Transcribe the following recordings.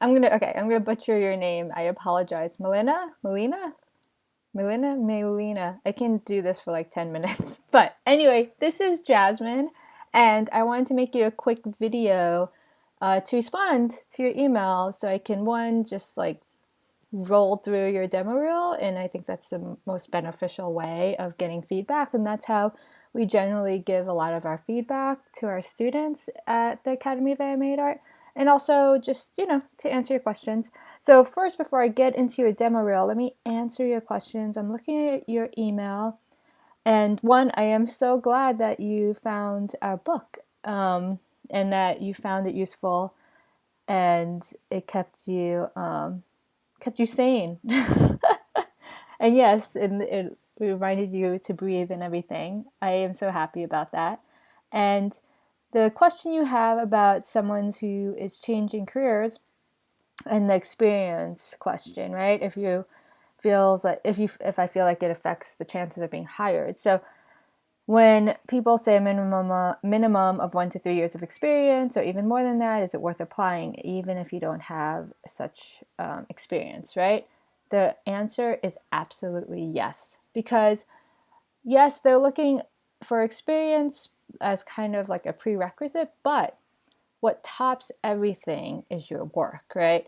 I'm gonna butcher your name. I apologize. Milena. I can do this for like 10 minutes. But anyway, this is Jasmine, and I wanted to make you a quick video to respond to your email so I can, one, just like roll through your demo reel, and I think that's the most beneficial way of getting feedback, and that's how we generally give a lot of our feedback to our students at the Academy of Animated Art, and also just, to answer your questions. So first, before I get into your demo reel, let me answer your questions. I'm looking at your email, and one, I am so glad that you found our book, and that you found it useful, and it kept you sane. And yes, it reminded you to breathe and everything. I am so happy about that. And the question you have about someone who is changing careers, and the experience question, right? If I feel like it affects the chances of being hired. So when people say a minimum of 1 to 3 years of experience, or even more than that, is it worth applying even if you don't have such experience, right? The answer is absolutely yes. Because yes, they're looking for experience as kind of like a prerequisite, but what tops everything is your work, right?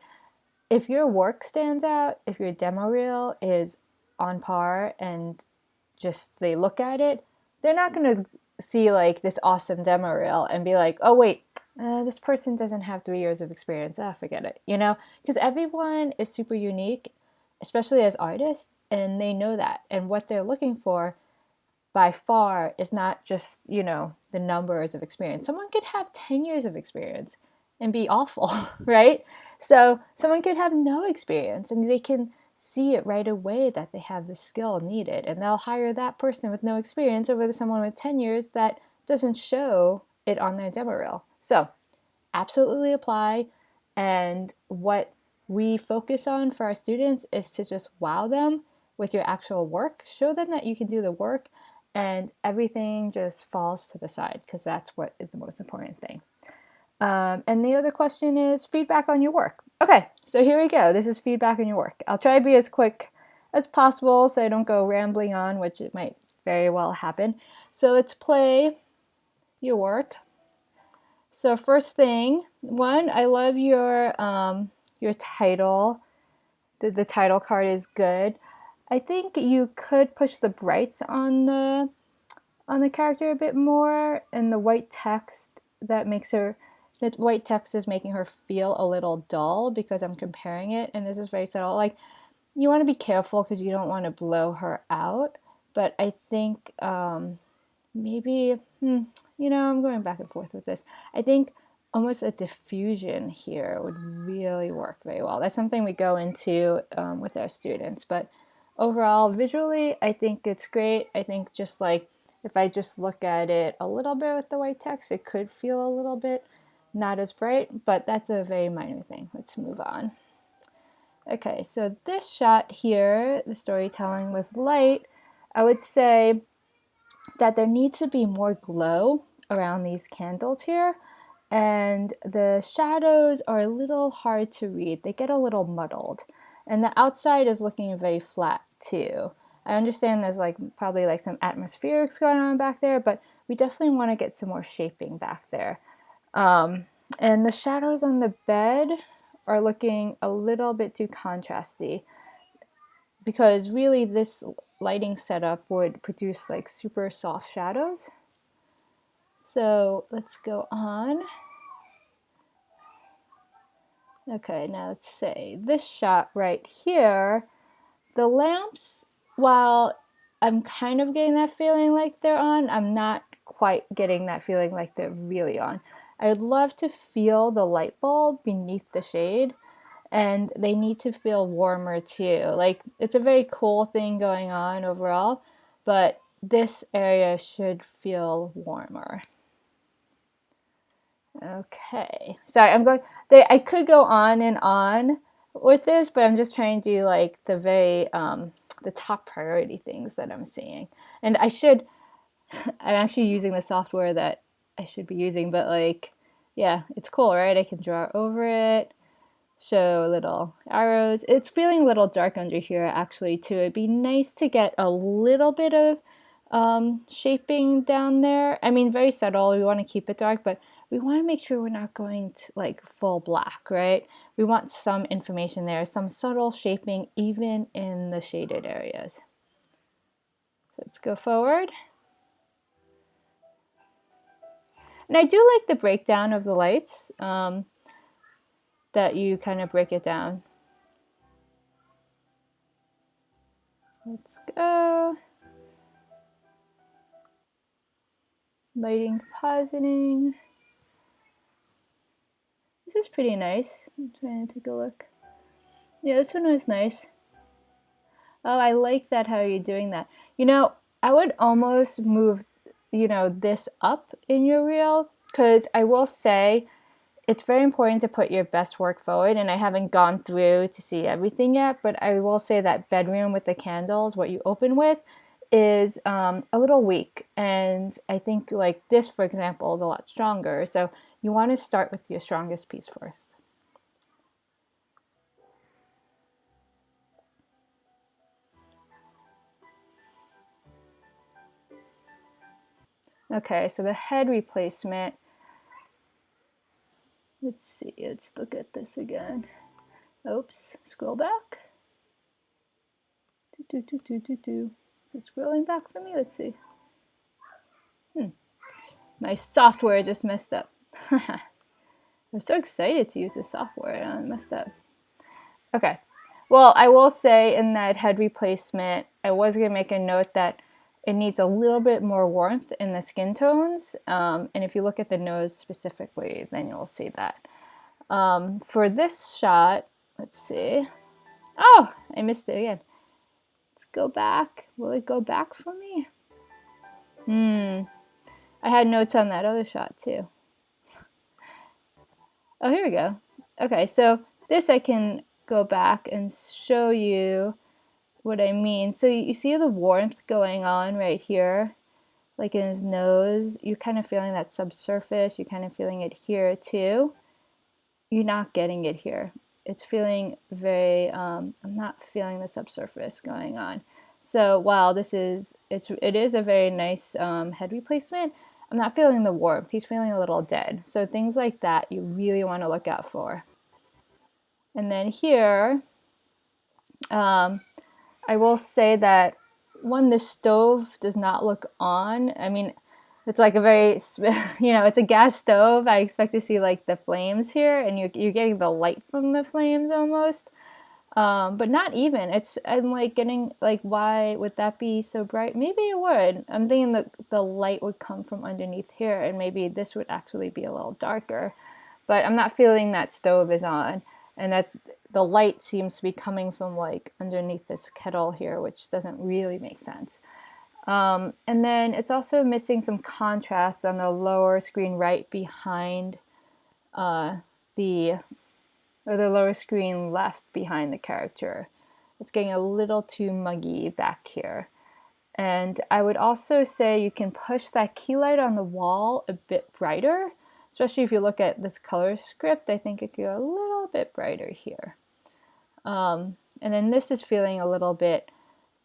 If your work stands out, if your demo reel is on par and just they look at it, they're not going to see like this awesome demo reel and be like, oh, wait, this person doesn't have 3 years of experience. Ah, forget it, because everyone is super unique, especially as artists, and they know that. And what they're looking for by far is not just, the numbers of experience. Someone could have 10 years of experience and be awful, right? So someone could have no experience and they can see it right away that they have the skill needed, and they'll hire that person with no experience over someone with 10 years that doesn't show it on their demo reel. So absolutely apply. And what we focus on for our students is to just wow them with your actual work, show them that you can do the work, and everything just falls to the side, because that's what is the most important thing. And the other question is feedback on your work. Okay, so here we go. This is feedback on your work. I'll try to be as quick as possible so I don't go rambling on, which it might very well happen. So let's play your work. So first thing, one, I love your title. The title card is good. I think you could push the brights on the character a bit more, and the white text is making her feel a little dull because I'm comparing it, and this is very subtle. Like, you want to be careful because you don't want to blow her out, but I think maybe, I'm going back and forth with this. I think almost a diffusion here would really work very well. That's something we go into with our students, but overall, visually, I think it's great. I think just like, if I just look at it a little bit with the white text, it could feel a little bit not as bright, but that's a very minor thing. Let's move on. Okay, so this shot here, the storytelling with light, I would say that there needs to be more glow around these candles here, and the shadows are a little hard to read. They get a little muddled, and the outside is looking very flat too. I understand there's probably some atmospherics going on back there, but we definitely want to get some more shaping back there. And the shadows on the bed are looking a little bit too contrasty, because really this lighting setup would produce super soft shadows. So let's go on. Okay, now let's say this shot right here, the lamps, while I'm kind of getting that feeling like they're on, I'm not quite getting that feeling like they're really on. I would love to feel the light bulb beneath the shade, and they need to feel warmer too. It's a very cool thing going on overall, but this area should feel warmer. Okay, sorry, I could go on and on with this, but I'm just trying to do the very, the top priority things that I'm seeing. And I'm actually using the software that I should be using, but yeah, it's cool, right? I can draw over it. show little arrows. It's feeling a little dark under here actually too. It'd be nice to get a little bit of shaping down there. I mean, very subtle. We want to keep it dark, but we want to make sure we're not going to like full black, right? We want some information there, some subtle shaping even in the shaded areas. So let's go forward. And I do like the breakdown of the lights, that you kind of break it down. Let's go. Lighting, positing. This is pretty nice. I'm trying to take a look. Yeah, this one was nice. Oh, I like that, how you're doing that. You know, I would almost move, you know, this up in your reel, because I will say it's very important to put your best work forward, and I haven't gone through to see everything yet, but I will say that bedroom with the candles, what you open with, is a little weak, and I think like this, for example, is a lot stronger, so you want to start with your strongest piece first. Okay, so the head replacement, let's see, let's look at this again. Oops, scroll back. Is it scrolling back for me? Let's see. My software just messed up. I'm so excited to use this software and it messed up. Okay, well, I will say in that head replacement, I was going to make a note that it needs a little bit more warmth in the skin tones. And if you look at the nose specifically, then you'll see that. For this shot, let's see. Oh, I missed it again. Let's go back. Will it go back for me? I had notes on that other shot too. Oh, here we go. Okay, so this I can go back and show you what I mean. So you see the warmth going on right here, like in his nose. You're kind of feeling that subsurface. You're kind of feeling it here too. You're not getting it here. It's feeling very, I'm not feeling the subsurface going on. So while it is a very nice head replacement, I'm not feeling the warmth. He's feeling a little dead. So things like that you really want to look out for. And then here, I will say that when the stove does not look on, I mean, it's like a very, you know, it's a gas stove. I expect to see like the flames here, and you're getting the light from the flames almost. But not even. I'm like getting like, why would that be so bright? Maybe it would. I'm thinking that the light would come from underneath here, and maybe this would actually be a little darker. But I'm not feeling that stove is on, and that the light seems to be coming from like underneath this kettle here, which doesn't really make sense. And then it's also missing some contrast on the lower screen right behind the lower screen left behind the character. It's getting a little too muggy back here. And I would also say you can push that key light on the wall a bit brighter, especially if you look at this color script. I think it could go a little bit brighter here. And then this is feeling a little bit,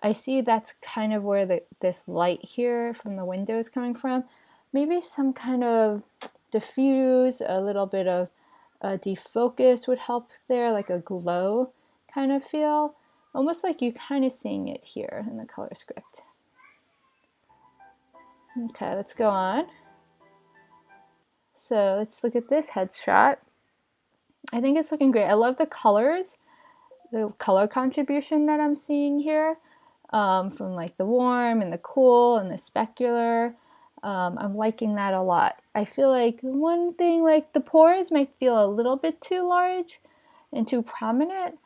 I see that's kind of where this light here from the window is coming from. Maybe some kind of diffuse, a little bit of defocus would help there, like a glow kind of feel. Almost like you're kind of seeing it here in the color script. Okay, let's go on. So let's look at this headshot. I think it's looking great. I love the colors, the color contribution that I'm seeing here. From like the warm and the cool and the specular. I'm liking that a lot. I feel like one thing, like the pores might feel a little bit too large and too prominent.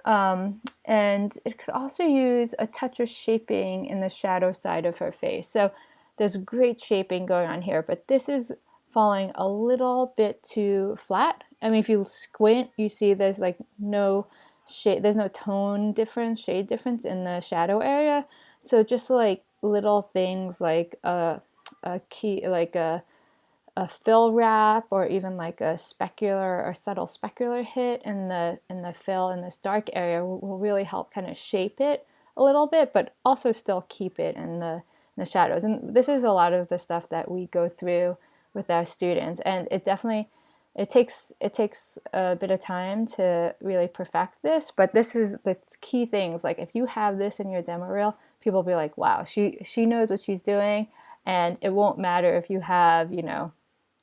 And it could also use a touch of shaping in the shadow side of her face. So there's great shaping going on here, but this is falling a little bit too flat. I mean, if you squint, you see there's like no shade, there's no tone difference, shade difference in the shadow area. So just like little things like a key, like a a fill wrap or even like a specular or subtle specular hit in the fill in this dark area will really help kind of shape it a little bit, but also still keep it in the shadows. And this is a lot of the stuff that we go through with our students, and it definitely it takes a bit of time to really perfect this, but this is the key things. Like if you have this in your demo reel, people will be like, wow, she knows what she's doing. And it won't matter if you have,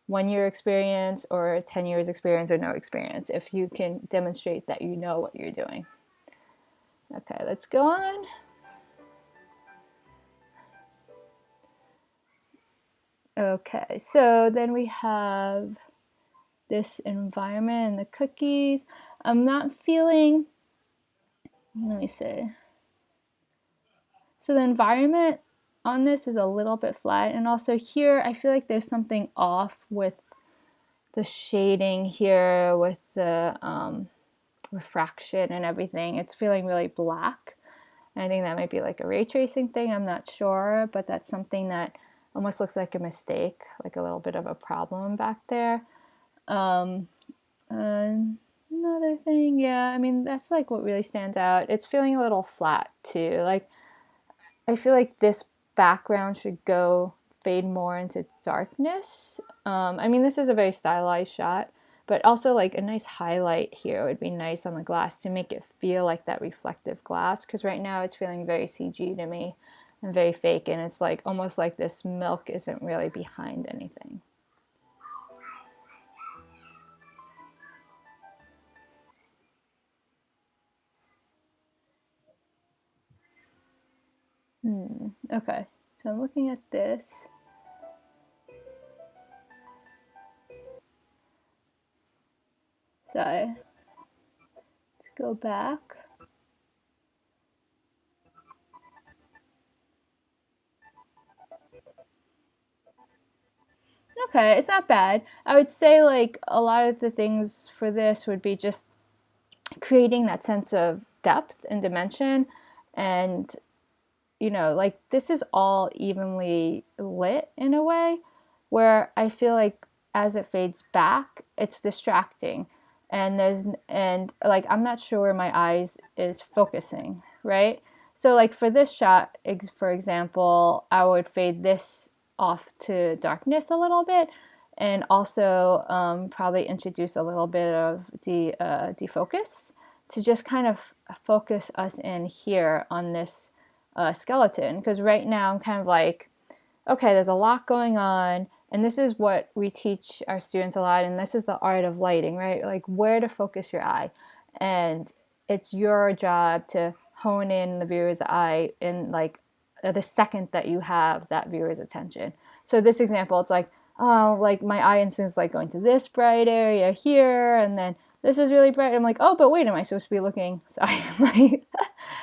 1 year experience or 10 years experience or no experience, if you can demonstrate that you know what you're doing. Okay, let's go on. Okay, so then we have this environment and the cookies. I'm not feeling, let me see. So the environment on this is a little bit flat, and also here I feel like there's something off with the shading here, with the refraction and everything. It's feeling really black. And I think that might be like a ray tracing thing, I'm not sure, but that's something that almost looks like a mistake, like a little bit of a problem back there. Another thing, yeah, I mean, that's like what really stands out. It's feeling a little flat too. Like, I feel like this background should fade more into darkness. I mean, this is a very stylized shot, but also like a nice highlight here would be nice on the glass to make it feel like that reflective glass, because right now it's feeling very CG to me and very fake, and it's like almost like this milk isn't really behind anything. Okay, so I'm looking at this. So let's go back. Okay, it's not bad. I would say like a lot of the things for this would be just creating that sense of depth and dimension, and like this is all evenly lit in a way where I feel like as it fades back, it's distracting, and like I'm not sure where my eyes is focusing, right? So like for this shot, for example, I would fade this off to darkness a little bit, and also probably introduce a little bit of the defocus to just kind of focus us in here on this skeleton, because right now I'm kind of like, okay, there's a lot going on, and this is what we teach our students a lot, and this is the art of lighting, right? Like where to focus your eye, and it's your job to hone in the viewer's eye in like the second that you have that viewer's attention. So this example, it's like, oh, like my eye instinct is like going to this bright area here, and then this is really bright. I'm like, oh, but wait, am I supposed to be looking? Sorry,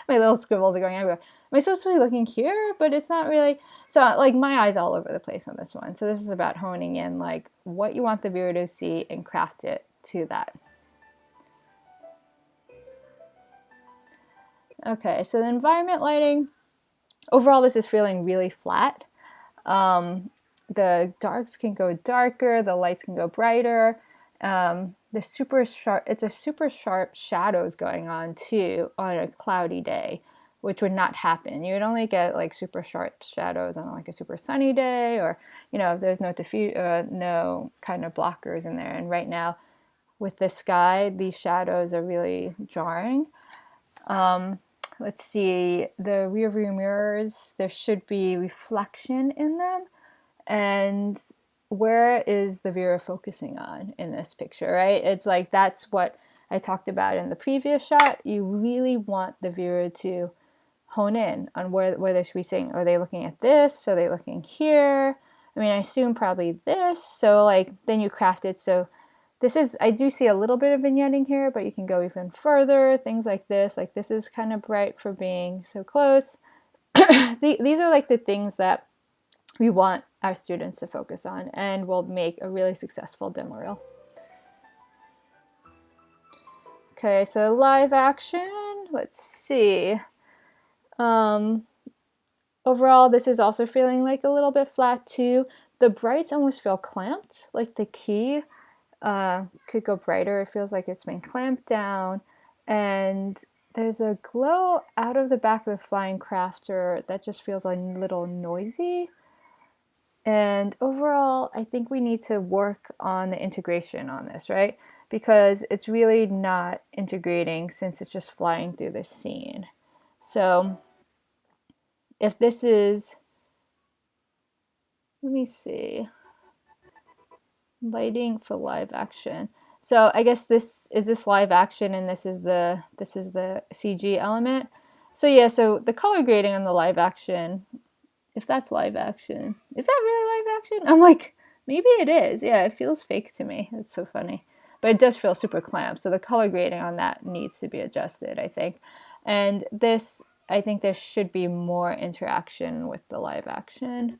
my little scribbles are going everywhere. Am I supposed to be looking here? But it's not really. So like my eye's all over the place on this one. So this is about honing in like what you want the viewer to see and craft it to that. Okay, so the environment lighting, overall this is feeling really flat. The darks can go darker, the lights can go brighter. The super sharp, it's a super sharp shadows going on too on a cloudy day, which would not happen. You would only get like super sharp shadows on like a super sunny day, or if there's no kind of blockers in there. And right now with the sky, these shadows are really jarring. Let's see, the rearview mirrors, there should be reflection in them. And where is the viewer focusing on in this picture, right? It's like that's what I talked about in the previous shot. You really want the viewer to hone in on where they should be seeing. Are they looking at this? Are they looking here? I mean, I assume probably this. So like then you craft it. So this is, I do see a little bit of vignetting here, but you can go even further. Things like this is kind of bright for being so close. These are like the things that we want our students to focus on and will make a really successful demo reel. Okay, so live action, let's see. Overall, this is also feeling like a little bit flat too, the brights almost feel clamped, like the key could go brighter. It feels like it's been clamped down, and there's a glow out of the back of the flying crafter that just feels a little noisy. And overall, I think we need to work on the integration on this, right? Because it's really not integrating since it's just flying through the scene. So if this is, let me see, lighting for live action. So I guess this is live action, and this is the CG element. So yeah, so the color grading on the live action, if that's live action, is that really live action? I'm like, maybe it is. Yeah, it feels fake to me. It's so funny. But it does feel super clamped. So the color grading on that needs to be adjusted, I think. And this, I think there should be more interaction with the live action.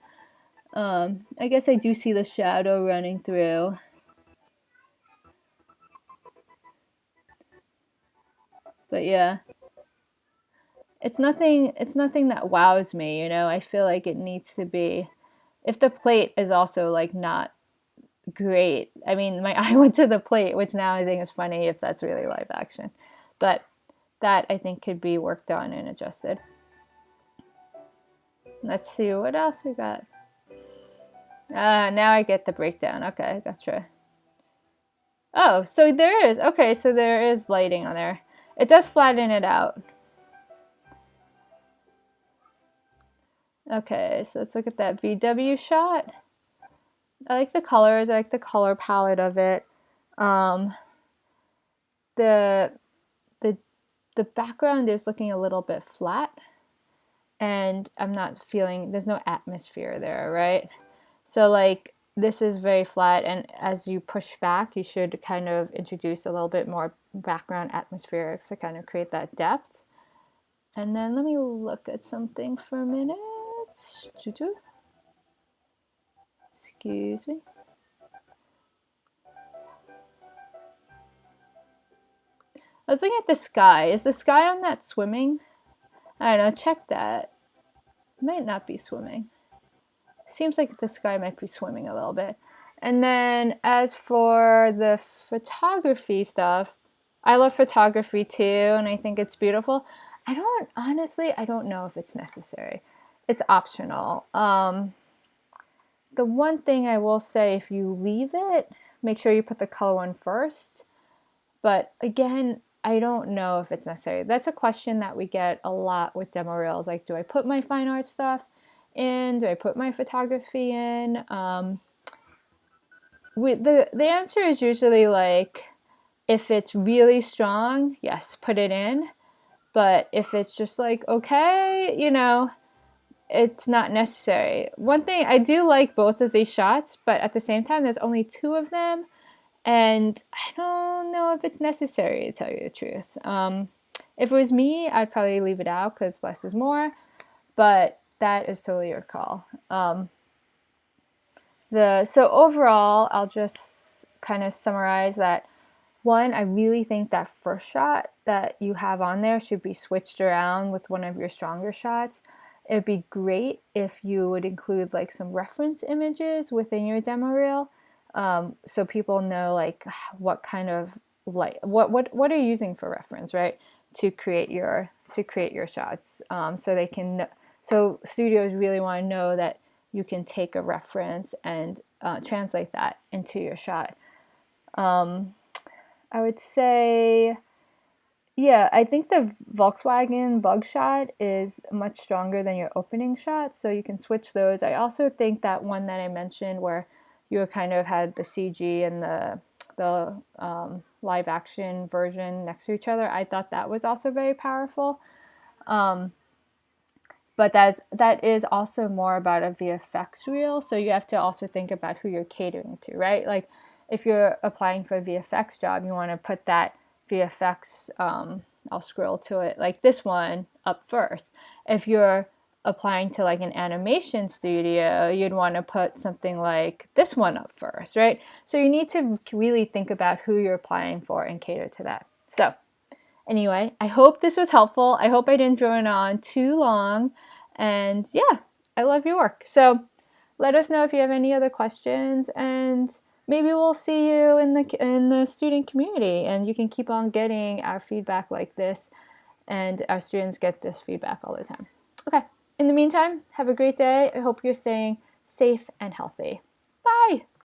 I guess I do see the shadow running through. But yeah. It's nothing that wows me, you know. I feel like it needs to be, if the plate is also like not great. I mean, my eye went to the plate, which now I think is funny if that's really live action. But that I think could be worked on and adjusted. Let's see what else we got. Now I get the breakdown. Okay, gotcha. Oh, so there is. Okay, so there is lighting on there. It does flatten it out. Okay, so let's look at that VW shot. I like the colors. I like the color palette of it. The background is looking a little bit flat, and I'm not feeling, there's no atmosphere there, right? So like this is very flat, and as you push back, you should kind of introduce a little bit more background atmospherics to kind of create that depth. And then let me look at something for a minute. Excuse me. I was looking at the sky. Is the sky on that swimming? I don't know, check that. It might not be swimming. Seems like the sky might be swimming a little bit. And then as for the photography stuff, I love photography too, and I think it's beautiful. I don't know if it's necessary. It's optional. The one thing I will say, if you leave it, make sure you put the color one first. But again, I don't know if it's necessary. That's a question that we get a lot with demo reels. Like, do I put my fine art stuff in? Do I put my photography in? The answer is usually like, if it's really strong, yes, put it in. But if it's just like, okay, you know, it's not necessary. One thing, I do like both of these shots, but at the same time, there's only 2 of them. And I don't know if it's necessary, to tell you the truth. If it was me, I'd probably leave it out because less is more. But that is totally your call. So overall, I'll just kind of summarize that. One, I really think that first shot that you have on there should be switched around with one of your stronger shots. It'd be great if you would include like some reference images within your demo reel, so people know like what kind of like what are you using for reference, right? To create your shots, so they can. So studios really want to know that you can take a reference and translate that into your shot. I would say, yeah, I think the Volkswagen bug shot is much stronger than your opening shot, so you can switch those. I also think that one that I mentioned where you kind of had the CG and the live action version next to each other, I thought that was also very powerful. But that is also more about a VFX reel, so you have to also think about who you're catering to, right? Like, if you're applying for a VFX job, you want to put that VFX, I'll scroll to it, like this one up first. If you're applying to like an animation studio, you'd want to put something like this one up first, right? So you need to really think about who you're applying for and cater to that. So anyway, I hope this was helpful. I hope I didn't drone on too long. And yeah, I love your work. So let us know if you have any other questions, and maybe we'll see you in the student community, and you can keep on getting our feedback like this, and our students get this feedback all the time. Okay, in the meantime, have a great day. I hope you're staying safe and healthy.